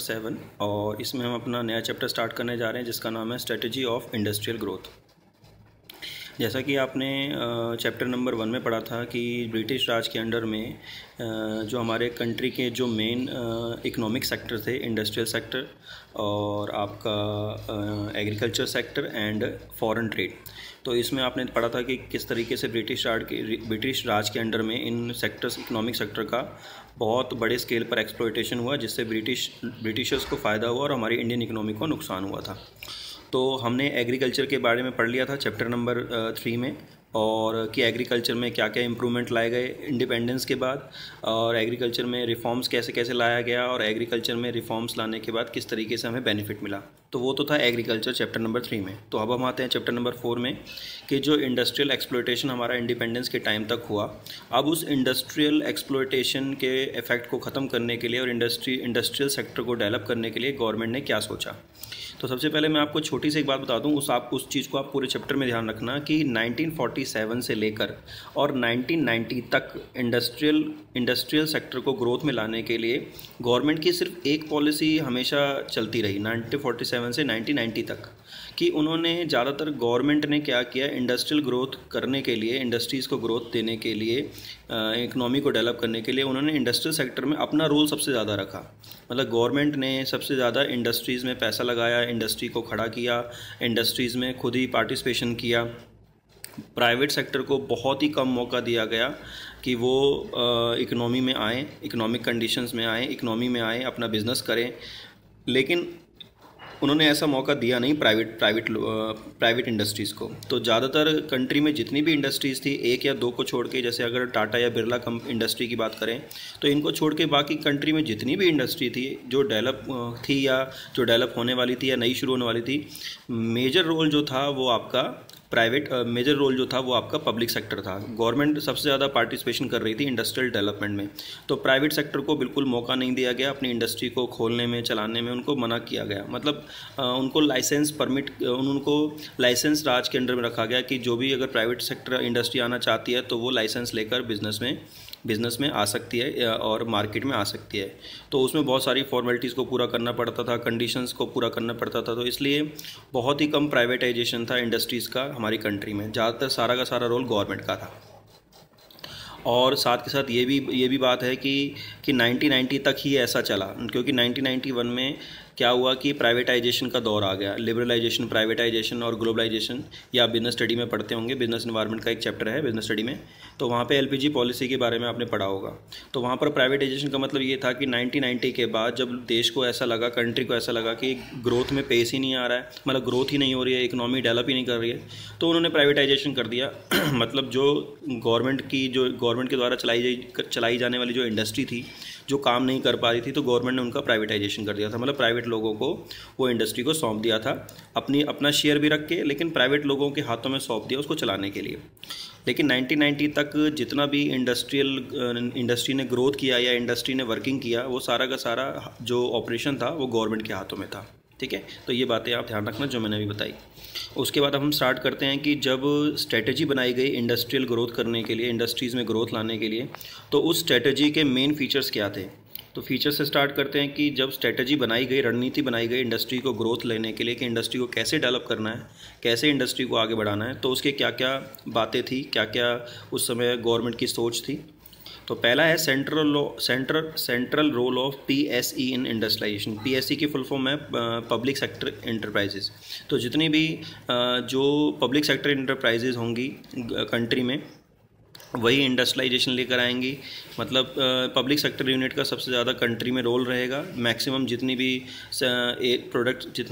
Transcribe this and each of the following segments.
7 और इसमें हम अपना नया चैप्टर स्टार्ट करने जा रहे हैं जिसका नाम है स्ट्रेटजी ऑफ इंडस्ट्रियल ग्रोथ। जैसा कि आपने चैप्टर नंबर 1 में पढ़ा था कि ब्रिटिश राज के अंडर में जो हमारे कंट्री के जो मेन इकोनॉमिक सेक्टर थे, इंडस्ट्रियल सेक्टर और आपका agriculture sector and foreign trade. तो इसमें आपने पढ़ा था कि किस तरीके से ब्रिटिश राज के अंडर में इन सेक्टर्स, इकोनॉमिक सेक्टर का बहुत बड़े स्केल पर एक्सप्लॉयटेशन हुआ, जिससे ब्रिटिशर्स को फ़ायदा हुआ और हमारी इंडियन इकोनॉमी को नुकसान हुआ था। तो हमने एग्रीकल्चर के बारे में पढ़ लिया था चैप्टर नंबर 3 में, और कि एग्रीकल्चर में क्या क्या इम्प्रूवमेंट लाए गए इंडिपेंडेंस के बाद, और एग्रीकल्चर में रिफॉर्म्स कैसे कैसे लाया गया, और एग्रीकल्चर में रिफॉर्म्स लाने के बाद किस तरीके से हमें बेनिफिट मिला। तो वो तो था एग्रीकल्चर चैप्टर नंबर 3 में। तो अब हम आते हैं चैप्टर नंबर 4 में कि जो इंडस्ट्रियल एक्सप्लॉयटेशन हमारा इंडिपेंडेंस के टाइम तक हुआ, अब उस इंडस्ट्रियल एक्सप्लॉयटेशन के इफेक्ट को ख़त्म करने के लिए और इंडस्ट्रियल सेक्टर को डेवलप करने के लिए गवर्नमेंट ने क्या सोचा। तो सबसे पहले मैं आपको छोटी सी एक बात बता दूं, उस चीज़ को आप पूरे चैप्टर में ध्यान रखना कि 1947 से लेकर और 1990 तक इंडस्ट्रियल सेक्टर को ग्रोथ में लाने के लिए गवर्नमेंट की सिर्फ एक पॉलिसी हमेशा चलती रही 1947 से 1990 तक, कि उन्होंने ज़्यादातर गवर्नमेंट ने क्या किया, इंडस्ट्रियल ग्रोथ करने के लिए, इंडस्ट्रीज़ को ग्रोथ देने के लिए, इकनॉमी को डेवलप करने के लिए उन्होंने इंडस्ट्रियल सेक्टर में अपना रोल सबसे ज़्यादा रखा। मतलब गवर्नमेंट ने सबसे ज़्यादा इंडस्ट्रीज़ में पैसा लगाया, इंडस्ट्री को खड़ा किया, इंडस्ट्रीज़ में खुद ही पार्टिसिपेशन किया। प्राइवेट सेक्टर को बहुत ही कम मौका दिया गया कि वो इकनॉमी में आएँ, इकनॉमिक कंडीशंस में आएँ, इकनॉमी में आएँ, अपना बिज़नेस करें। लेकिन उन्होंने ऐसा मौका दिया नहीं प्राइवेट इंडस्ट्रीज़ को। तो ज़्यादातर कंट्री में जितनी भी इंडस्ट्रीज़ थी, एक या दो को छोड़ के, जैसे अगर टाटा या बिरला इंडस्ट्री की बात करें तो इनको छोड़ के बाकी कंट्री में जितनी भी इंडस्ट्री थी जो डेवलप थी या जो डेवलप होने वाली थी या नई शुरू होने वाली थी, मेजर रोल जो था वो आपका पब्लिक सेक्टर था। गवर्नमेंट सबसे ज़्यादा पार्टिसिपेशन कर रही थी इंडस्ट्रियल डेवलपमेंट में। तो प्राइवेट सेक्टर को बिल्कुल मौका नहीं दिया गया, अपनी इंडस्ट्री को खोलने में, चलाने में उनको मना किया गया। मतलब उनको लाइसेंस राज के अंडर में रखा गया कि जो भी अगर प्राइवेट सेक्टर इंडस्ट्री आना चाहती है तो वो लाइसेंस लेकर बिज़नेस में आ सकती है और मार्केट में आ सकती है। तो उसमें बहुत सारी फॉर्मेलिटीज़ को पूरा करना पड़ता था, कंडीशंस को पूरा करना पड़ता था। तो इसलिए बहुत ही कम प्राइवेटाइजेशन था इंडस्ट्रीज़ का हमारी कंट्री में, ज़्यादातर सारा का सारा रोल गवर्नमेंट का था। और साथ के साथ ये भी बात है कि 1990 तक ही ऐसा चला, क्योंकि 1991 में क्या हुआ कि प्राइवेटाइजेशन का दौर आ गया। लिबरलाइजेशन, प्राइवेटाइजेशन और ग्लोबलाइजेशन, या बिजनेस स्टडी में पढ़ते होंगे, बिजनेस एनवायरनमेंट का एक चैप्टर है बिजनेस स्टडी में, तो वहाँ पे एलपीजी पॉलिसी के बारे में आपने पढ़ा होगा। तो वहाँ पर प्राइवेटाइजेशन का मतलब ये था कि 1990 के बाद जब देश को ऐसा लगा, कंट्री को ऐसा लगा कि ग्रोथ में पेस ही नहीं आ रहा है, मतलब ग्रोथ ही नहीं हो रही है, इकोनॉमी डेवलप ही नहीं कर रही है, तो उन्होंने प्राइवेटाइजेशन कर दिया। मतलब जो गवर्नमेंट के द्वारा चलाई जाने वाली जो इंडस्ट्री थी, जो काम नहीं कर पा रही थी, तो गवर्नमेंट ने उनका प्राइवेटाइजेशन कर दिया था। मतलब प्राइवेट लोगों को वो इंडस्ट्री को सौंप दिया था, अपना शेयर भी रख के, लेकिन प्राइवेट लोगों के हाथों में सौंप दिया उसको चलाने के लिए। लेकिन 1990 तक जितना भी इंडस्ट्री ने ग्रोथ किया या इंडस्ट्री ने वर्किंग किया, वो सारा का सारा जो ऑपरेशन था वो गवर्नमेंट के हाथों में था। ठीक है, तो ये बातें आप ध्यान रखना जो मैंने अभी बताई। उसके बाद अब हम स्टार्ट करते हैं कि जब स्ट्रेटजी बनाई गई इंडस्ट्रियल ग्रोथ करने के लिए, इंडस्ट्रीज़ में ग्रोथ लाने के लिए, तो उस स्ट्रेटजी के मेन फीचर्स क्या थे। तो फीचर से स्टार्ट करते हैं कि जब स्ट्रेटजी बनाई गई, रणनीति बनाई गई इंडस्ट्री को ग्रोथ लेने के लिए कि इंडस्ट्री को कैसे डेवलप करना है, कैसे इंडस्ट्री को आगे बढ़ाना है, तो उसके क्या क्या बातें थी, क्या क्या उस समय गवर्नमेंट की सोच थी। तो पहला है central role of PSE in industrialization. PSE की फुल फॉर्म है पब्लिक सेक्टर एंटरप्राइजेज। तो जितनी भी जो पब्लिक सेक्टर एंटरप्राइजेज होंगी कंट्री में, वही इंडस्ट्रियलाइजेशन लेकर आएंगी। मतलब पब्लिक सेक्टर यूनिट का सबसे ज़्यादा कंट्री में रोल रहेगा। मैक्सिमम जितना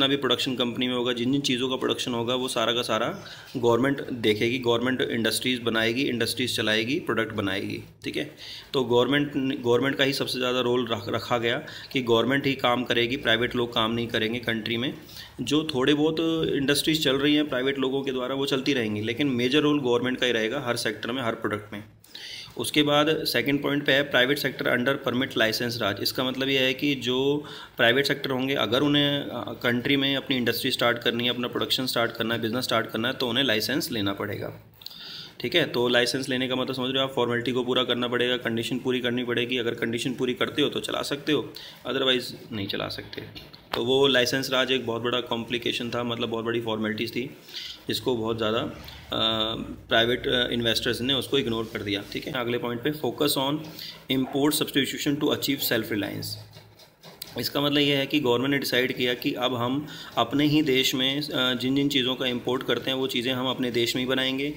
भी प्रोडक्शन कंपनी में होगा, जिन चीज़ों का प्रोडक्शन होगा, वो सारा का सारा गवर्नमेंट देखेगी, गवर्नमेंट इंडस्ट्रीज़ बनाएगी, इंडस्ट्रीज़ चलाएगी, प्रोडक्ट बनाएगी। ठीक है, तो गवर्नमेंट का ही सबसे ज़्यादा रोल रखा गया कि गवर्नमेंट ही काम करेगी, प्राइवेट लोग काम नहीं करेंगे कंट्री में। जो थोड़े बहुत इंडस्ट्रीज़ चल रही हैं प्राइवेट लोगों के द्वारा, वो चलती रहेंगी, लेकिन मेजर रोल गवर्नमेंट का ही रहेगा हर सेक्टर में, हर प्रोडक्ट में। उसके बाद सेकंड पॉइंट पे है private sector under permit licence raj. इसका मतलब ये है कि जो प्राइवेट सेक्टर होंगे, अगर उन्हें कंट्री में अपनी इंडस्ट्री स्टार्ट करनी है, अपना प्रोडक्शन स्टार्ट करना है, बिजनेस स्टार्ट करना है, तो उन्हें लाइसेंस लेना पड़ेगा। ठीक है। तो लाइसेंस लेने का मतलब समझ रहे हो आप, फॉर्मेलिटी को पूरा करना पड़ेगा, कंडीशन पूरी करनी पड़ेगी। अगर कंडीशन पूरी करते हो तो चला सकते हो, अदरवाइज़ नहीं चला सकते। तो वो लाइसेंस राज एक बहुत बड़ा कॉम्प्लिकेशन था, मतलब बहुत बड़ी फॉर्मेलिटीज़ थी, जिसको बहुत ज़्यादा प्राइवेट इन्वेस्टर्स ने उसको इग्नोर कर दिया। ठीक है, अगले पॉइंट पे, focus on import substitution to achieve self reliance. इसका मतलब ये है कि गवर्नमेंट ने डिसाइड किया कि अब हम अपने ही देश में जिन जिन चीज़ों का इंपोर्ट करते हैं वो चीज़ें हम अपने देश में ही बनाएंगे,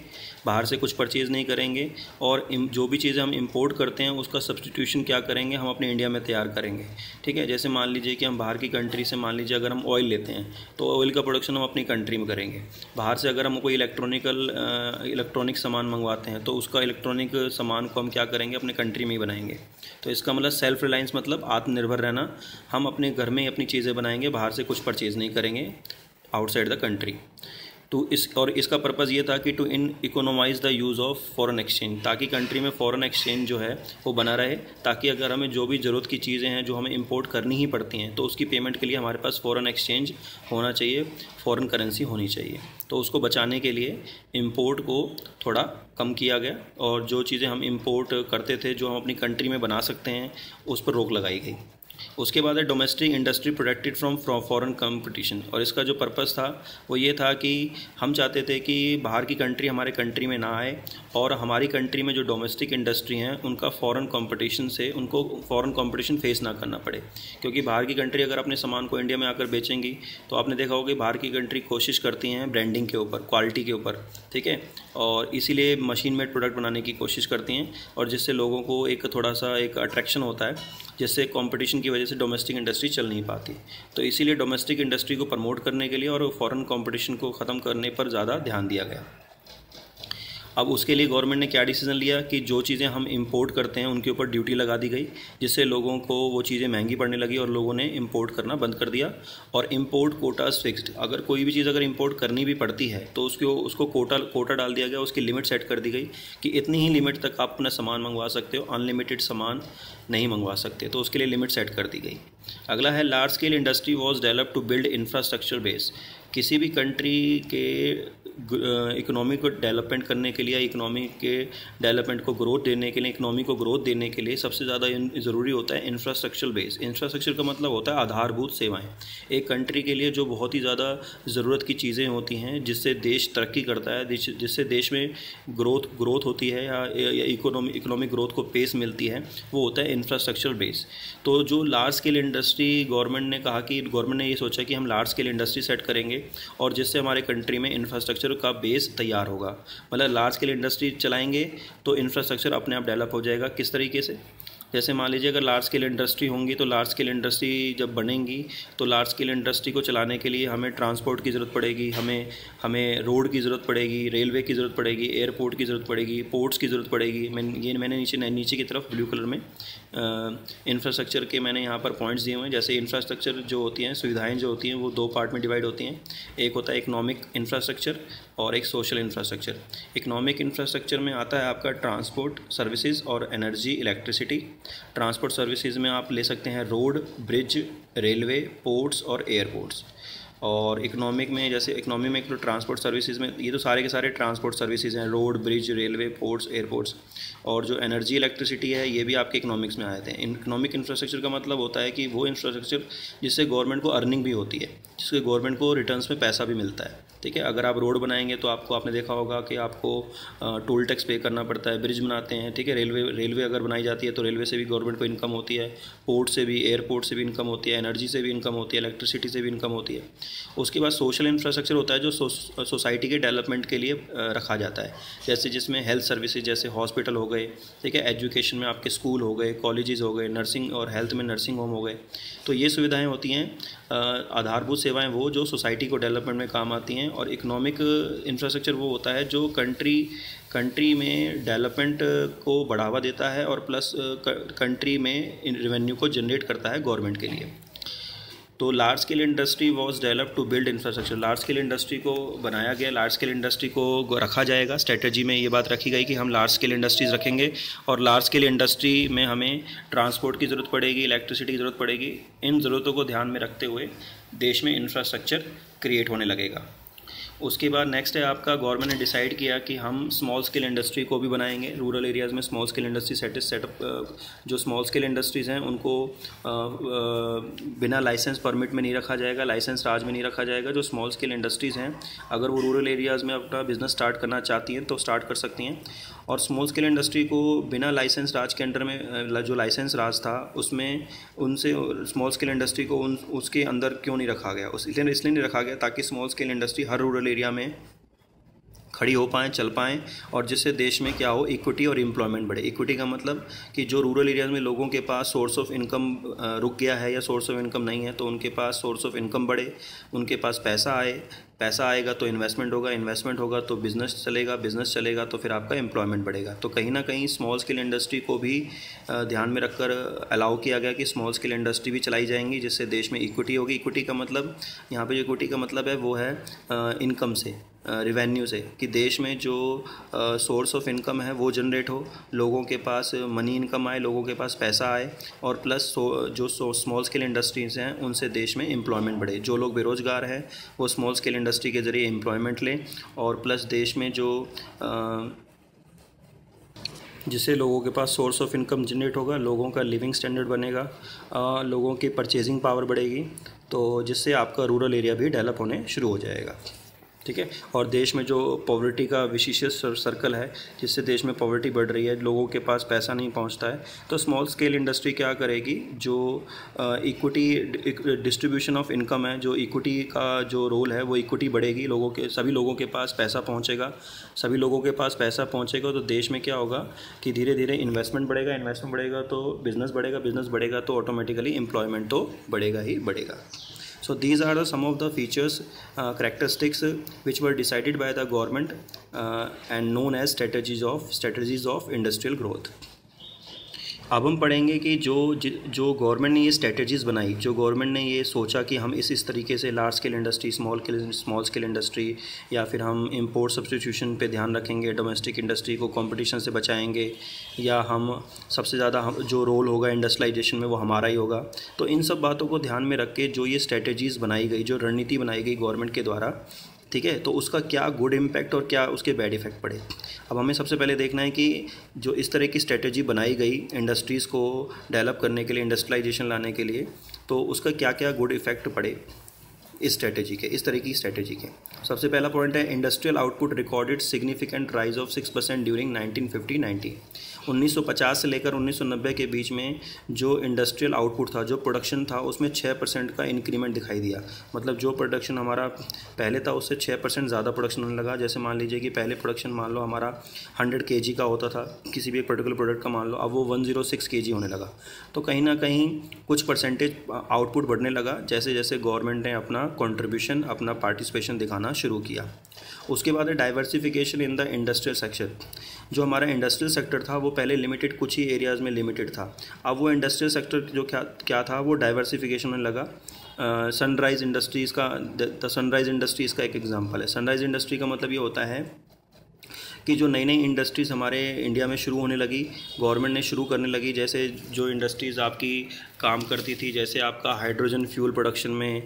बाहर से कुछ परचेज़ नहीं करेंगे, और जो भी चीज़ें हम इंपोर्ट करते हैं उसका सब्स्टिट्यूशन क्या करेंगे, हम अपने इंडिया में तैयार करेंगे। ठीक है, जैसे मान लीजिए कि हम बाहर की कंट्री से, मान लीजिए अगर हम ऑयल लेते हैं तो ऑयल का प्रोडक्शन हम अपनी कंट्री में करेंगे। बाहर से अगर हम कोई इलेक्ट्रॉनिक सामान मंगवाते हैं तो उसका इलेक्ट्रॉनिक सामान को हम क्या करेंगे, अपने कंट्री में ही बनाएंगे। तो इसका मतलब सेल्फ रिलायंस मतलब आत्मनिर्भर रहना, हम अपने घर में ही अपनी चीज़ें बनाएंगे, बाहर से कुछ परचेज़ नहीं करेंगे आउटसाइड द कंट्री। तो इसका पर्पज़ ये था कि to economise the use of foreign exchange, ताकि कंट्री में फॉरेन एक्सचेंज जो है वो बना रहे, ताकि अगर हमें जो भी ज़रूरत की चीज़ें हैं जो हमें इंपोर्ट करनी ही पड़ती हैं तो उसकी पेमेंट के लिए हमारे पास फॉरेन एक्सचेंज होना चाहिए, फॉरेन करेंसी होनी चाहिए। तो उसको बचाने के लिए इंपोर्ट को थोड़ा कम किया गया, और जो चीज़ें हम इंपोर्ट करते थे जो हम अपनी कंट्री में बना सकते हैं उस पर रोक लगाई गई। उसके बाद है domestic industry protected from foreign competition, और इसका जो पर्पस था वो ये था कि हम चाहते थे कि बाहर की कंट्री हमारे कंट्री में ना आए, और हमारी कंट्री में जो डोमेस्टिक इंडस्ट्री हैं उनका फॉरेन कंपटीशन से उनको फॉरेन कंपटीशन फेस ना करना पड़े। क्योंकि बाहर की कंट्री अगर अपने सामान को इंडिया में आकर बेचेंगी तो आपने देखा होगा कि बाहर की कंट्री कोशिश करती हैं ब्रांडिंग के ऊपर, क्वालिटी के ऊपर, ठीक है, और इसीलिए मशीन मेड प्रोडक्ट बनाने की कोशिश करती हैं, और जिससे लोगों को एक थोड़ा सा एक अट्रैक्शन होता है, जिससे कंपटीशन की वजह से डोमेस्टिक इंडस्ट्री चल नहीं पाती। तो इसीलिए डोमेस्टिक इंडस्ट्री को प्रमोट करने के लिए और फॉरेन कंपटीशन को ख़त्म करने पर ज़्यादा ध्यान दिया गया। अब उसके लिए गवर्नमेंट ने क्या डिसीजन लिया कि जो चीज़ें हम इंपोर्ट करते हैं उनके ऊपर ड्यूटी लगा दी गई, जिससे लोगों को वो चीज़ें महंगी पड़ने लगी और लोगों ने इंपोर्ट करना बंद कर दिया। और इंपोर्ट कोटास फिक्स्ड, अगर कोई भी चीज़ अगर इंपोर्ट करनी भी पड़ती है तो उसको कोटा डाल दिया गया, उसकी लिमिट सेट कर दी गई कि इतनी ही लिमिट तक आप अपना सामान मंगवा सकते हो, अनलिमिटेड सामान नहीं मंगवा सकते, तो उसके लिए लिमिट सेट कर दी गई। अगला है large scale industry was develop to build infrastructure base. किसी भी कंट्री के इकोनॉमी को डेवलपमेंट करने के लिए, इकोनॉमी के डेवलपमेंट को ग्रोथ देने के लिए, इकोनॉमी को ग्रोथ देने के लिए सबसे ज़्यादा ज़रूरी होता है इंफ्रास्ट्रक्चर बेस। इंफ्रास्ट्रक्चर का मतलब होता है आधारभूत सेवाएं। एक कंट्री के लिए जो बहुत ही ज़्यादा ज़रूरत की चीज़ें होती हैं जिससे देश तरक्की करता है, जिससे देश में ग्रोथ होती है या इकोनॉमिक ग्रोथ को पेस मिलती है, वो होता है इंफ्रास्ट्रक्चर बेस। तो जो लार्ज स्केल इंडस्ट्री गवर्नमेंट ने कहा कि गवर्नमेंट ने ये सोचा कि हम लार्ज स्केल इंडस्ट्री सेट करेंगे और जिससे हमारे कंट्री में इंफ्रास्ट्रक्चर का बेस तैयार होगा। मतलब लार्ज स्केल इंडस्ट्री चलाएंगे तो इंफ्रास्ट्रक्चर अपने आप डेवलप हो जाएगा। किस तरीके से, जैसे मान लीजिए अगर लार्ज स्केल इंडस्ट्री होंगी तो लार्ज स्केल इंडस्ट्री जब बनेंगी तो लार्ज स्केल इंडस्ट्री को चलाने के लिए हमें ट्रांसपोर्ट की ज़रूरत पड़ेगी, हमें रोड की ज़रूरत पड़ेगी, रेलवे की ज़रूरत पड़ेगी, एयरपोर्ट की ज़रूरत पड़ेगी, पोर्ट्स की ज़रूरत पड़ेगी। मैंने नीचे की तरफ ब्लू कलर में इंफ्रास्ट्रक्चर के मैंने यहाँ पर पॉइंट्स दिए हुए हैं। जैसे इंफ्रास्ट्रक्चर जो होती हैं, सुविधाएँ जो होती हैं वो दो पार्ट में डिवाइड होती हैं। एक होता है इकोनॉमिक इंफ्रास्ट्रक्चर और एक सोशल इंफ्रास्ट्रक्चर। इकोनॉमिक इंफ्रास्ट्रक्चर में आता है आपका ट्रांसपोर्ट सर्विसेज और एनर्जी, इलेक्ट्रिसिटी। ट्रांसपोर्ट सर्विसेज में आप ले सकते हैं रोड, ब्रिज, रेलवे, पोर्ट्स और एयरपोर्ट्स। और इकोनॉमिक में, जैसे इकोनॉमी में ट्रांसपोर्ट सर्विसेज में ये तो सारे के सारे ट्रांसपोर्ट सर्विसेज हैं, road, bridge, railway, ports, airports. और जो एनर्जी, इलेक्ट्रिसिटी है ये भी आपके इकोनॉमिक्स में आए थे। इकोनॉमिक इंफ्रास्ट्रक्चर का मतलब होता है कि वो इंफ्रास्ट्रक्चर जिससे गवर्नमेंट को अर्निंग भी होती है, जिससे गवर्नमेंट को रिटर्न्स में पैसा भी मिलता है। ठीक है, अगर आप रोड बनाएंगे तो आपने देखा होगा कि आपको टोल टैक्स पे करना पड़ता है। ब्रिज बनाते हैं, ठीक है, रेलवे अगर बनाई जाती है तो रेलवे से भी गवर्नमेंट को इनकम होती है, पोर्ट से भी, एयरपोर्ट से भी इनकम होती है, एनर्जी से भी इनकम होती है, इलेक्ट्रिसिटी से भी इनकम होती है। उसके बाद सोशल इंफ्रास्ट्रक्चर होता है जो सोसाइटी के डेवलपमेंट के लिए रखा जाता है, जैसे जिसमें हेल्थ सर्विसेज जैसे हॉस्पिटल हो गए, ठीक है, एजुकेशन में आपके स्कूल हो गए, कॉलेजेस हो गए, नर्सिंग और हेल्थ में नर्सिंग होम हो गए। तो ये सुविधाएं होती हैं आधारभूत सेवाएं, वो जो सोसाइटी को डेवलपमेंट में काम आती हैं। और इकोनॉमिक इंफ्रास्ट्रक्चर वो होता है जो कंट्री में डेवलपमेंट को बढ़ावा देता है और प्लस कंट्री में रेवेन्यू को जनरेट करता है गवर्नमेंट के लिए। तो large scale industry was develop to build infrastructure. Large scale industry को बनाया गया, लार्ज स्केल इंडस्ट्री को रखा जाएगा। स्ट्रेटजी में ये बात रखी गई कि हम लार्ज स्केल इंडस्ट्रीज़ रखेंगे और लार्ज स्केल इंडस्ट्री में हमें ट्रांसपोर्ट की ज़रूरत पड़ेगी, इलेक्ट्रिसिटी की ज़रूरत पड़ेगी। इन ज़रूरतों को ध्यान में रखते हुए देश में इंफ्रास्ट्रक्चर क्रिएट होने लगेगा। उसके बाद नेक्स्ट है आपका, गवर्नमेंट ने डिसाइड किया कि हम स्मॉल स्केल इंडस्ट्री को भी बनाएंगे रूरल एरियाज़ में। स्मॉल स्केल इंडस्ट्री सेटअप जो स्मॉल स्केल इंडस्ट्रीज़ हैं उनको बिना लाइसेंस परमिट में नहीं रखा जाएगा, लाइसेंस राज में नहीं रखा जाएगा। जो स्मॉल स्केल इंडस्ट्रीज़ हैं अगर वो रूरल एरियाज़ में अपना बिज़नेस स्टार्ट करना चाहती हैं तो स्टार्ट कर सकती हैं। और स्मॉल स्केल इंडस्ट्री को बिना लाइसेंस राज के अंडर में, जो लाइसेंस राज था उसमें उनसे स्मॉल स्केल इंडस्ट्री को उसके अंदर क्यों नहीं रखा गया, इसलिए नहीं रखा गया ताकि स्मॉल स्केल इंडस्ट्री हर रूरल एरिया में खड़ी हो पाएँ, चल पाएँ, और जिससे देश में क्या हो, इक्विटी और एम्प्लॉयमेंट बढ़े। इक्विटी का मतलब कि जो रूरल एरियाज़ में लोगों के पास सोर्स ऑफ इनकम रुक गया है या सोर्स ऑफ इनकम नहीं है तो उनके पास सोर्स ऑफ इनकम बढ़े, उनके पास पैसा आए, पैसा आएगा तो इन्वेस्टमेंट होगा, इन्वेस्टमेंट होगा तो बिज़नेस चलेगा, बिज़नेस चलेगा तो फिर आपका एम्प्लॉयमेंट बढ़ेगा। तो कहीं ना कहीं स्मॉल स्केल इंडस्ट्री को भी ध्यान में रखकर अलाउ किया गया कि स्मॉल स्केल इंडस्ट्री भी चलाई जाएंगी, जिससे देश में इक्विटी होगी। इक्विटी का मतलब यहाँ पे जो इक्विटी का मतलब है वो है इनकम से, रिवेन्यू से, कि देश में जो सोर्स ऑफ इनकम है वो जनरेट हो, लोगों के पास मनी इनकम आए, लोगों के पास पैसा आए, और प्लस जो स्मॉल स्केल इंडस्ट्रीज़ हैं उनसे देश में एम्प्लॉयमेंट बढ़े। जो लोग बेरोज़गार हैं वो स्मॉल स्केल इंडस्ट्री के ज़रिए एम्प्लॉयमेंट लें, और प्लस देश में जो जिससे लोगों के पास सोर्स ऑफ इनकम जनरेट होगा, लोगों का लिविंग स्टैंडर्ड बनेगा, लोगों की परचेजिंग पावर बढ़ेगी, तो जिससे आपका रूरल एरिया भी डेवलप होने शुरू हो जाएगा। ठीक है। और देश में जो पॉवर्टी का विशिष्ट सर्कल है, जिससे देश में पॉवर्टी बढ़ रही है, लोगों के पास पैसा नहीं पहुंचता है, तो स्मॉल स्केल इंडस्ट्री क्या करेगी, जो इक्विटी डिस्ट्रीब्यूशन ऑफ इनकम है, जो इक्विटी का जो रोल है वो इक्विटी बढ़ेगी, लोगों के सभी लोगों के पास पैसा पहुंचेगा, सभी लोगों के पास पैसा पहुंचेगा तो देश में क्या होगा कि धीरे धीरे इन्वेस्टमेंट बढ़ेगा, इन्वेस्टमेंट बढ़ेगा तो बिज़नेस बढ़ेगा, बिज़नेस बढ़ेगा तो ऑटोमेटिकली एम्प्लॉयमेंट तो बढ़ेगा ही बढ़ेगा। So these are some of the features, characteristics which were decided by the government and known as strategies of industrial growth. अब हम पढ़ेंगे कि जो गवर्नमेंट ने ये स्ट्रेटजीज़ बनाई, जो गवर्नमेंट ने ये सोचा कि हम इस तरीके से large scale industry, small scale industry, या फिर हम इंपोर्ट सब्स्टिट्यूशन पे ध्यान रखेंगे, डोमेस्टिक इंडस्ट्री को कंपटीशन से बचाएंगे, या हम सबसे ज़्यादा जो रोल होगा इंडस्ट्रियलाइजेशन में वो हमारा ही होगा। तो इन सब बातों को ध्यान में रख के जो ये स्ट्रेटजीज़ बनाई गई, जो रणनीति बनाई गई गवर्नमेंट के द्वारा, ठीक है, तो उसका क्या गुड इम्पैक्ट और क्या उसके बैड इफ़ेक्ट पड़े। अब हमें सबसे पहले देखना है कि जो इस तरह की स्ट्रेटजी बनाई गई इंडस्ट्रीज़ को डेवलप करने के लिए, इंडस्ट्रियलाइजेशन लाने के लिए, तो उसका क्या क्या गुड इफ़ेक्ट पड़े इस स्ट्रेटजी के, इस तरह की स्ट्रेटजी के। सबसे पहला पॉइंट है, industrial output recorded significant rise of 6% during 1950-90। 1950 से लेकर 1990 के बीच में जो इंडस्ट्रियल आउटपुट था, जो प्रोडक्शन था, उसमें 6% का इंक्रीमेंट दिखाई दिया। मतलब जो प्रोडक्शन हमारा पहले था उससे 6% ज़्यादा प्रोडक्शन होने लगा। जैसे मान लीजिए कि पहले प्रोडक्शन मान लो हमारा 100 kg का होता था किसी भी एक पर्टिकुलर प्रोडक्ट का, मान लो अब वो 106 kg होने लगा। तो कहीं ना कहीं कुछ परसेंटेज आउटपुट बढ़ने लगा जैसे जैसे गवर्नमेंट ने अपना कंट्रीब्यूशन, अपना पार्टिसिपेशन दिखाना शुरू किया। उसके बाद है diversification in the industrial sector. जो हमारा इंडस्ट्रियल सेक्टर था वो पहले लिमिटेड, कुछ ही एरियाज़ में लिमिटेड था। अब वो इंडस्ट्रियल सेक्टर जो क्या था वो डाइवर्सिफिकेशन में लगा। सनराइज़ इंडस्ट्रीज़ का, सनराइज़ इंडस्ट्रीज़ का एक एग्जांपल है। सनराइज़ इंडस्ट्री का मतलब ये होता है कि जो नई नई इंडस्ट्रीज़ हमारे इंडिया में शुरू होने लगी, गवर्नमेंट ने शुरू करने लगी। जैसे जो इंडस्ट्रीज़ आपकी काम करती थी, जैसे आपका हाइड्रोजन फ्यूल प्रोडक्शन में,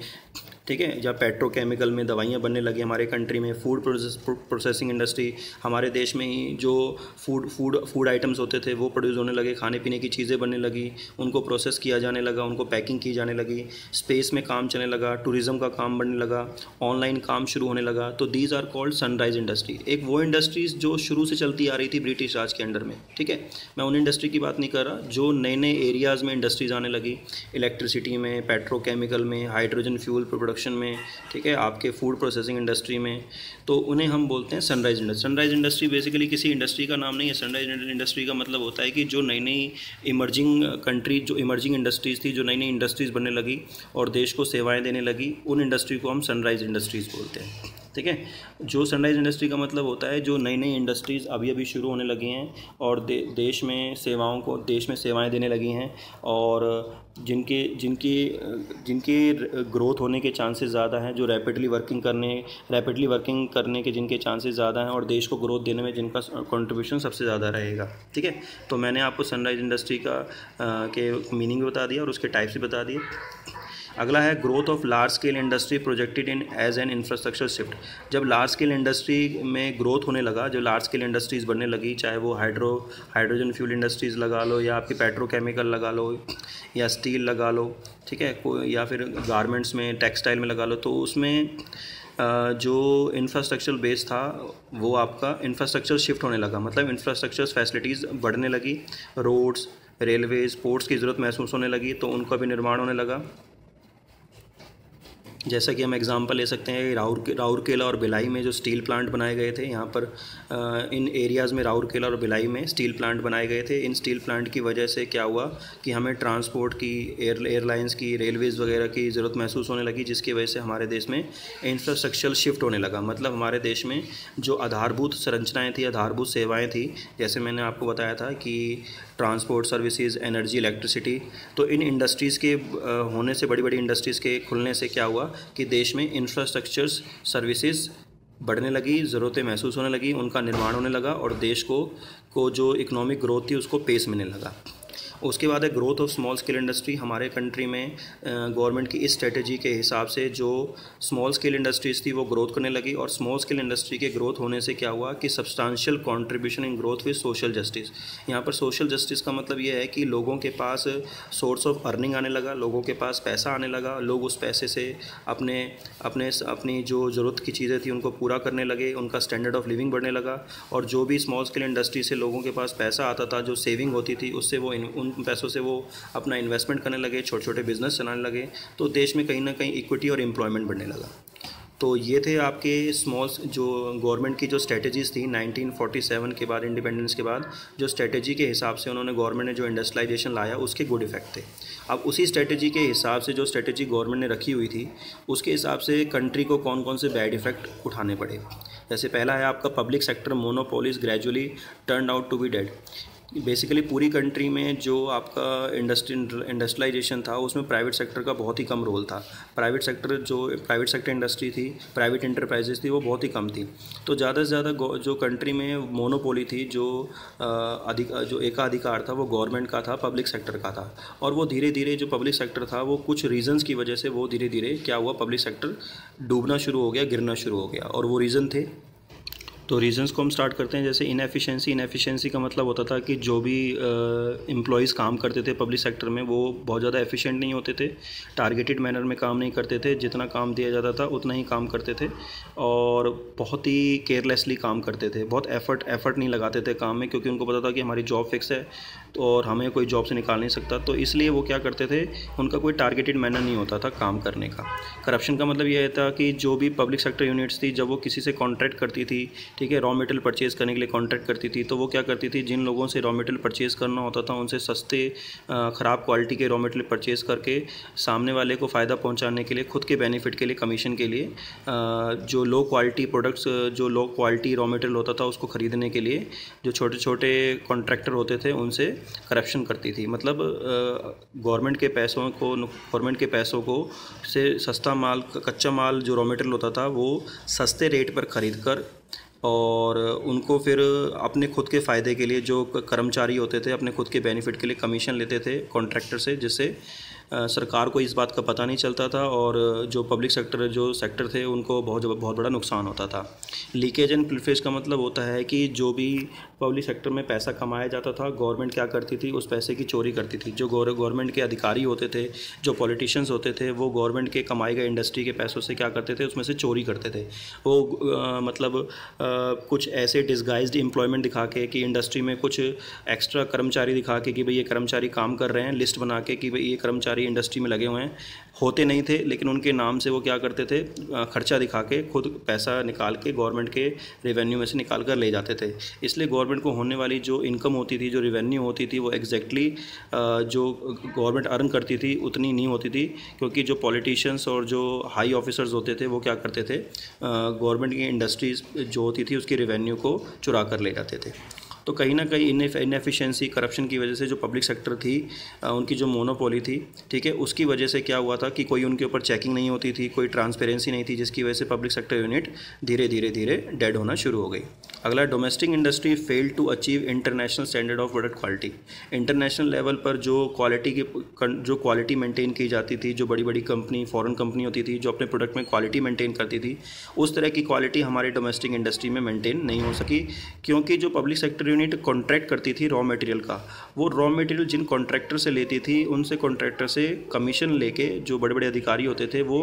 ठीक है, या पेट्रोकेमिकल में दवाइयाँ बनने लगी हमारे कंट्री में। फूड प्रोसेसिंग इंडस्ट्री, हमारे देश में ही जो फूड आइटम्स होते थे वो प्रोड्यूस होने लगे, खाने पीने की चीज़ें बनने लगी, उनको प्रोसेस किया जाने लगा, उनको पैकिंग की जाने लगी। स्पेस में काम चलने लगा, टूरिज़्म का काम बनने लगा, ऑनलाइन काम शुरू होने लगा। तो these are called sunrise industry. एक वो इंडस्ट्रीज़ जो शुरू से चलती आ रही थी ब्रिटिश राज के अंडर में, ठीक है। मैं उन इंडस्ट्री की बात नहीं कर रहा जो नए नए एरियाज़ में इंडस्ट्रीज़ आने लगी, इलेक्ट्रिसिटी में, पेट्रोकेमिकल में, हाइड्रोजन फ्यूल प्रोडक्शन में, ठीक है, आपके फूड प्रोसेसिंग इंडस्ट्री में, तो उन्हें हम बोलते हैं sunrise industry. Sunrise industry basically किसी इंडस्ट्री का नाम नहीं है। सनराइज इंडस्ट्री का मतलब होता है कि जो नई नई इमर्जिंग कंट्री, जो इमर्जिंग इंडस्ट्रीज़ थी, जो नई नई इंडस्ट्रीज़ बनने लगी और देश को सेवाएं देने लगी, उन इंडस्ट्री को हम सनराइज इंडस्ट्रीज़ बोलते हैं, ठीक है। जो सनराइज इंडस्ट्री का मतलब होता है जो नई नई इंडस्ट्रीज़ अभी अभी शुरू होने लगी हैं और देश में सेवाएं देने लगी हैं, और जिनके ग्रोथ होने के चांसेस ज़्यादा हैं, जो रैपिडली वर्किंग करने के जिनके चांसेस ज़्यादा हैं, और देश को ग्रोथ देने में जिनका कंट्रीब्यूशन सबसे ज़्यादा रहेगा, ठीक है। तो मैंने आपको सनराइज इंडस्ट्री का के मीनिंग बता दिया और उसके टाइप्स भी बता दिए। अगला है growth of large scale industry projected in as an infrastructure shift. जब लार्ज स्केल इंडस्ट्री में ग्रोथ होने लगा, जो लार्ज स्केल इंडस्ट्रीज़ बनने लगी, चाहे वो हाइड्रोजन फ्यूल इंडस्ट्रीज़ लगा लो, या आपकी पेट्रोकेमिकल लगा लो, या स्टील लगा लो, ठीक है, या फिर गारमेंट्स में, टेक्सटाइल में लगा लो, तो उसमें जो इंफ्रास्ट्रक्चर बेस था वो आपका इंफ्रास्ट्रक्चर शिफ्ट होने लगा, मतलब इंफ्रास्ट्रक्चर फैसिलिटीज़ बढ़ने लगी, रोड्स, रेलवेज़, पोर्ट्स की ज़रूरत महसूस होने लगी, तो उनका भी निर्माण होने लगा। जैसा कि हम एग्जांपल ले सकते हैं, राउरकेला और भिलाई में जो स्टील प्लांट बनाए गए थे, यहाँ पर इन एरियाज़ में राउरकेला और भिलाई में स्टील प्लांट बनाए गए थे। इन स्टील प्लांट की वजह से क्या हुआ कि हमें ट्रांसपोर्ट की, एयरलाइंस की, रेलवेज़ वगैरह की ज़रूरत महसूस होने लगी, जिसकी वजह से हमारे देश में इंफ्रास्ट्रक्चर शिफ्ट होने लगा। मतलब हमारे देश में जो आधारभूत संरचनाएँ थी, आधारभूत सेवाएँ थी, जैसे मैंने आपको बताया था कि ट्रांसपोर्ट सर्विसेज, एनर्जी, इलेक्ट्रिसिटी, तो इन इंडस्ट्रीज़ के होने से, बड़ी बड़ी इंडस्ट्रीज़ के खुलने से क्या हुआ कि देश में इंफ्रास्ट्रक्चर सर्विसेज बढ़ने लगी, ज़रूरतें महसूस होने लगी, उनका निर्माण होने लगा, और देश को जो इकोनॉमिक ग्रोथ थी उसको पेस मिलने लगा। उसके बाद है growth of small scale industry. हमारे कंट्री में गवर्नमेंट की इस स्ट्रेटजी के हिसाब से जो स्मॉल स्केल इंडस्ट्रीज़ थी वो ग्रोथ करने लगी, और स्मॉल स्केल इंडस्ट्री के ग्रोथ होने से क्या हुआ कि substantial contribution in growth with social justice. यहाँ पर सोशल जस्टिस का मतलब ये है कि लोगों के पास सोर्स ऑफ अर्निंग आने लगा, लोगों के पास पैसा आने लगा, लोग उस पैसे से अपनी जो ज़रूरत की चीज़ें थी उनको पूरा करने लगे, उनका स्टैंडर्ड ऑफ लिविंग बढ़ने लगा, और जो भी स्मॉल स्केल इंडस्ट्री से लोगों के पास पैसा आता था, जो सेविंग होती थी, उससे वो उन पैसों से वो अपना इन्वेस्टमेंट करने लगे, छोटे छोटे बिजनेस चलाने लगे, तो देश में कहीं ना कहीं इक्विटी और एम्प्लॉयमेंट बढ़ने लगा। तो ये थे आपके जो गवर्नमेंट की जो स्ट्रेटजीज़ थी 1947 के बाद, इंडिपेंडेंस के बाद, जो स्ट्रेटजी के हिसाब से उन्होंने, गवर्नमेंट ने जो इंडस्ट्रियलाइजेशन लाया उसके गुड इफेक्ट थे। अब उसी स्ट्रेटजी के हिसाब से, जो स्ट्रेटजी गवर्नमेंट ने रखी हुई थी, उसके हिसाब से कंट्री को कौन कौन से बैड इफेक्ट उठाने पड़े। जैसे पहला है आपका public sector monopolies gradually turn out to be dead. Basically पूरी कंट्री में जो आपका इंडस्ट्रियलाइजेशन था उसमें प्राइवेट सेक्टर का बहुत ही कम रोल था। प्राइवेट सेक्टर इंडस्ट्री थी, प्राइवेट इंटरप्राइजेस थी, वो बहुत ही कम थी। तो ज़्यादा से ज़्यादा जो कंट्री में मोनोपोली थी, जो एकाधिकार था, वो गवर्नमेंट का था, पब्लिक सेक्टर का था। और वो धीरे धीरे जो पब्लिक सेक्टर था वो कुछ रीज़न्स की वजह से वो धीरे धीरे क्या हुआ, पब्लिक सेक्टर डूबना शुरू हो गया, गिरना शुरू हो गया। और वो रीज़न थे, तो रीजंस को हम स्टार्ट करते हैं। जैसे इनएफिशिएंसी का मतलब होता था कि जो भी एम्प्लॉयज़ काम करते थे पब्लिक सेक्टर में वो बहुत ज़्यादा एफिशिएंट नहीं होते थे, टारगेटेड मैनर में काम नहीं करते थे, जितना काम दिया जाता था उतना ही काम करते थे, और बहुत ही केयरलेसली काम करते थे, बहुत एफर्ट नहीं लगाते थे काम में, क्योंकि उनको पता था कि हमारी जॉब फिक्स है तो और हमें कोई जॉब से निकाल नहीं सकता। तो इसलिए वो क्या करते थे, उनका कोई टारगेटेड मैनर नहीं होता था काम करने का। करप्शन का मतलब यह था कि जो भी पब्लिक सेक्टर यूनिट्स थी, जब वो किसी से कॉन्ट्रैक्ट करती थी, ठीक है, रॉ मटेरियल परचेज़ करने के लिए कॉन्ट्रैक्ट करती थी, तो वो क्या करती थी, जिन लोगों से रॉ मटेरियल परचेज़ करना होता था उनसे सस्ते ख़राब क्वालिटी के रॉ मटेरियल परचेज़ करके सामने वाले को फ़ायदा पहुंचाने के लिए, खुद के बेनिफिट के लिए, कमीशन के लिए, जो लो क्वालिटी प्रोडक्ट्स, जो लो क्वालिटी रॉ मटेरियल होता था उसको ख़रीदने के लिए जो छोटे छोटे कॉन्ट्रैक्टर होते थे उनसे करप्शन करती थी। मतलब गवर्नमेंट के पैसों को से सस्ता माल, कच्चा माल जो रॉ मटेरियल होता था वो सस्ते रेट पर ख़रीद कर, और उनको फिर अपने खुद के फ़ायदे के लिए, जो कर्मचारी होते थे अपने खुद के बेनिफिट के लिए कमीशन लेते थे कॉन्ट्रैक्टर से, जिससे सरकार को इस बात का पता नहीं चलता था, और जो पब्लिक सेक्टर थे उनको बहुत बड़ा नुकसान होता था। लीकेज एंड प्रिविलेज का मतलब होता है कि जो भी पब्लिक सेक्टर में पैसा कमाया जाता था, गवर्नमेंट क्या करती थी, उस पैसे की चोरी करती थी। जो गवर्नमेंट के अधिकारी होते थे, जो पॉलिटिशियंस होते थे, वो गवर्नमेंट के कमाए गए इंडस्ट्री के पैसों से क्या करते थे, उसमें से चोरी करते थे। वो कुछ ऐसे डिसगाइज्ड एम्प्लॉयमेंट दिखा के कि इंडस्ट्री में कुछ एक्स्ट्रा कर्मचारी दिखा के कि भाई ये कर्मचारी काम कर रहे हैं, लिस्ट बना के कि भाई ये कर्मचारी इंडस्ट्री में लगे हुए हैं, होते नहीं थे, लेकिन उनके नाम से वो क्या करते थे, खर्चा दिखा के खुद पैसा निकाल के गवर्नमेंट के रेवेन्यू में से निकाल कर ले जाते थे। इसलिए गवर्नमेंट को होने वाली जो इनकम होती थी, जो रेवेन्यू होती थी, वो एग्जैक्टली जो गवर्नमेंट अर्न करती थी उतनी नहीं होती थी, क्योंकि जो पॉलिटिशियंस और जो हाई ऑफिसर्स होते थे वो क्या करते थे, गवर्नमेंट की इंडस्ट्रीज़ जो होती थी उसकी रेवेन्यू को चुरा कर ले जाते थे। तो कहीं ना कहीं इनएफिशिएंसी, करप्शन की वजह से जो पब्लिक सेक्टर थी उनकी जो मोनोपोली थी, ठीक है, उसकी वजह से क्या हुआ था कि कोई उनके ऊपर चेकिंग नहीं होती थी, कोई ट्रांसपेरेंसी नहीं थी, जिसकी वजह से पब्लिक सेक्टर यूनिट धीरे धीरे डेड होना शुरू हो गई। अगला, domestic industry failed to achieve international standard of product quality. International level पर जो क्वालिटी मेंटेन की जाती थी, जो बड़ी बड़ी कंपनी, फॉरेन कंपनी होती थी जो अपने प्रोडक्ट में क्वालिटी मेंटेन करती थी, उस तरह की क्वालिटी हमारे डोमेस्टिक इंडस्ट्री में मेंटेन नहीं हो सकी, क्योंकि जो पब्लिक सेक्टर यूनिट कॉन्ट्रैक्ट करती थी रॉ मटेरियल का, वो रॉ मटेरियल जिन कॉन्ट्रैक्टर से लेती थी, उनसे कॉन्ट्रैक्टर से कमीशन लेके जो बड़े बड़े अधिकारी होते थे वो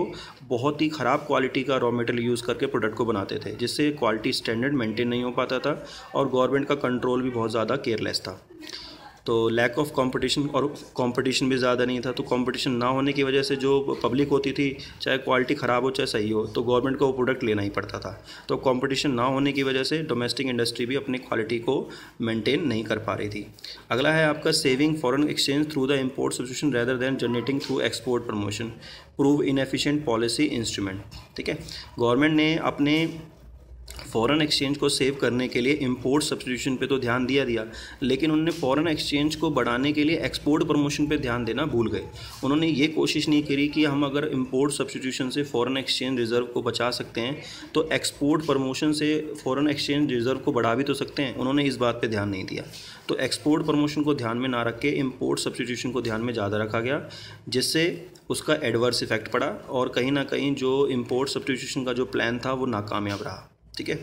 बहुत ही ख़राब क्वालिटी का रॉ मटेरियल यूज़ करके प्रोडक्ट को बनाते थे, जिससे क्वालिटी स्टैंडर्ड मेंटेन नहीं हो पाता था और गवर्नमेंट का कंट्रोल भी बहुत ज़्यादा केयरलेस था। तो लैक ऑफ कंपटीशन, और कंपटीशन भी ज़्यादा नहीं था, तो कंपटीशन ना होने की वजह से जो पब्लिक होती थी, चाहे क्वालिटी ख़राब हो चाहे सही हो, तो गवर्नमेंट को वो प्रोडक्ट लेना ही पड़ता था। तो कंपटीशन ना होने की वजह से डोमेस्टिक इंडस्ट्री भी अपनी क्वालिटी को मेंटेन नहीं कर पा रही थी। अगला है आपका saving foreign exchange through the import substitution rather than generating through export promotion prove inefficient policy instrument. ठीक है, गवर्नमेंट ने अपने फ़ॉरेन एक्सचेंज को सेव करने के लिए इंपोर्ट सब्स्टिट्यूशन पे तो ध्यान दिया, लेकिन उन्होंने फ़ॉरेन एक्सचेंज को बढ़ाने के लिए एक्सपोर्ट प्रमोशन पे ध्यान देना भूल गए। उन्होंने ये कोशिश नहीं करी कि हम अगर इंपोर्ट सब्स्टिट्यूशन से फ़ॉरेन एक्सचेंज रिज़र्व को बचा सकते हैं तो एक्सपोर्ट प्रमोशन से फ़ॉरेन एक्सचेंज रिज़र्व को बढ़ा भी तो सकते हैं। उन्होंने इस बात पर ध्यान नहीं दिया, तो एक्सपोर्ट प्रमोशन को ध्यान में ना रख के इंपोर्ट सब्स्टिट्यूशन को ध्यान में ज़्यादा रखा गया, जिससे उसका एडवर्स इफेक्ट पड़ा और कहीं ना कहीं जो इंपोर्ट सब्स्टिट्यूशन का जो प्लान था वो नाकामयाब रहा। ठीक है,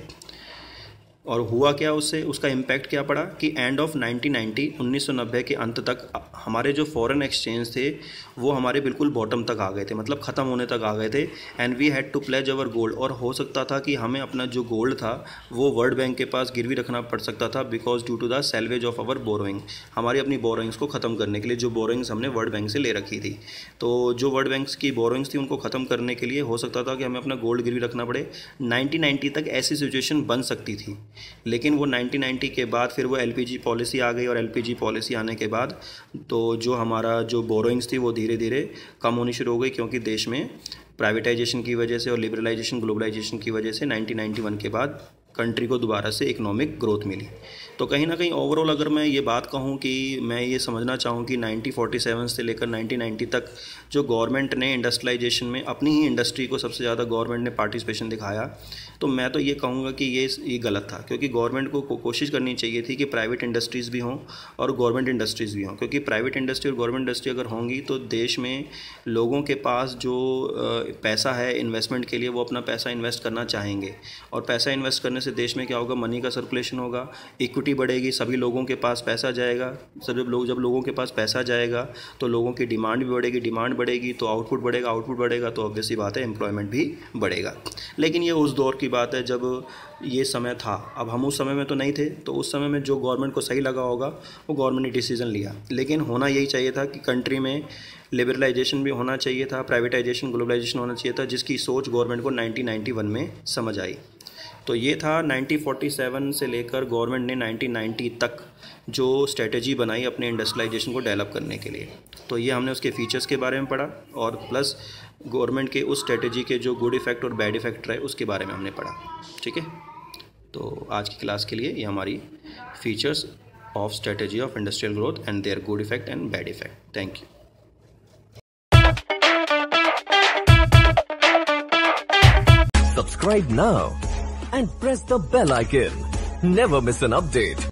और हुआ क्या उससे, उसका इम्पैक्ट क्या पड़ा कि एंड ऑफ 1990 के अंत तक हमारे जो फॉरेन एक्सचेंज थे वो हमारे बिल्कुल बॉटम तक आ गए थे, मतलब ख़त्म होने तक आ गए थे। And we had to pledge our gold, और हो सकता था कि हमें अपना जो गोल्ड था वो वर्ल्ड बैंक के पास गिरवी रखना पड़ सकता था, because due to the salvage of our borrowing, हमारी अपनी बोरोइंग्स को ख़त्म करने के लिए, जो बोरोइंग्स हमने वर्ल्ड बैंक से ले रखी थी, तो जो वर्ल्ड बैंक की बोरोइंग्स थी उनको ख़त्म करने के लिए हो सकता था कि हमें अपना गोल्ड गिरवी रखना पड़े। 1990 तक ऐसी सिचुएशन बन सकती थी, लेकिन वो 1990 के बाद फिर वो एलपीजी पॉलिसी आ गई, और एलपीजी पॉलिसी आने के बाद तो जो हमारा जो बोरोइंग्स थी वो धीरे धीरे कम होनी शुरू हो गई, क्योंकि देश में प्राइवेटाइजेशन की वजह से और लिबरलाइजेशन, ग्लोबलाइजेशन की वजह से 1991 के बाद कंट्री को दोबारा से इकोनॉमिक ग्रोथ मिली। तो कहीं ना कहीं ओवरऑल अगर मैं ये बात कहूँ कि मैं ये समझना चाहूँ कि 1947 से लेकर 1990 तक जो गवर्नमेंट ने इंडस्ट्रियलाइजेशन में अपनी ही इंडस्ट्री को सबसे ज़्यादा गवर्नमेंट ने पार्टिसिपेशन दिखाया, तो मैं तो ये कहूँगा कि ये गलत था, क्योंकि गवर्नमेंट को कोशिश करनी चाहिए थी कि प्राइवेट इंडस्ट्रीज़ भी हों और गवर्नमेंट इंडस्ट्रीज़ भी हों, क्योंकि प्राइवेट इंडस्ट्री और गवर्नमेंट इंडस्ट्री अगर होंगी तो देश में लोगों के पास जो पैसा है इन्वेस्टमेंट के लिए, वो अपना पैसा इन्वेस्ट करना चाहेंगे, और पैसा इन्वेस्ट करने से देश में क्या होगा, मनी का सर्कुलेशन होगा, इक्विटी बढ़ेगी, सभी लोगों के पास पैसा जाएगा। जब लोगों के पास पैसा जाएगा तो लोगों की डिमांड भी बढ़ेगी, डिमांड बढ़ेगी तो आउटपुट बढ़ेगा, आउटपुट बढ़ेगा तो ऑब्वियस सी बात है एम्प्लॉयमेंट भी बढ़ेगा। लेकिन ये उस दौर की बात है जब ये समय था, अब हम उस समय में तो नहीं थे, तो उस समय में जो गवर्नमेंट को सही लगा होगा वो गवर्नमेंट ने डिसीजन लिया। लेकिन होना यही चाहिए था कि कंट्री में लिबरलाइजेशन भी होना चाहिए था, प्राइवेटाइजेशन, ग्लोबलाइजेशन होना चाहिए था, जिसकी सोच गवर्नमेंट को 1991 में समझ आई। तो ये था 1947 से लेकर गवर्नमेंट ने 1990 तक जो स्ट्रेटजी बनाई अपने इंडस्ट्रियलाइजेशन को डेवलप करने के लिए। तो ये हमने उसके फीचर्स के बारे में पढ़ा, और प्लस गवर्नमेंट के उस स्ट्रेटजी के जो गुड इफ़ेक्ट और बैड इफ़ेक्ट रहे उसके बारे में हमने पढ़ा। ठीक है, तो आज की क्लास के लिए ये हमारी features of strategy of industrial growth and their good effect and bad effect. Thank you. Subscribe now and press the bell icon. Never miss an update.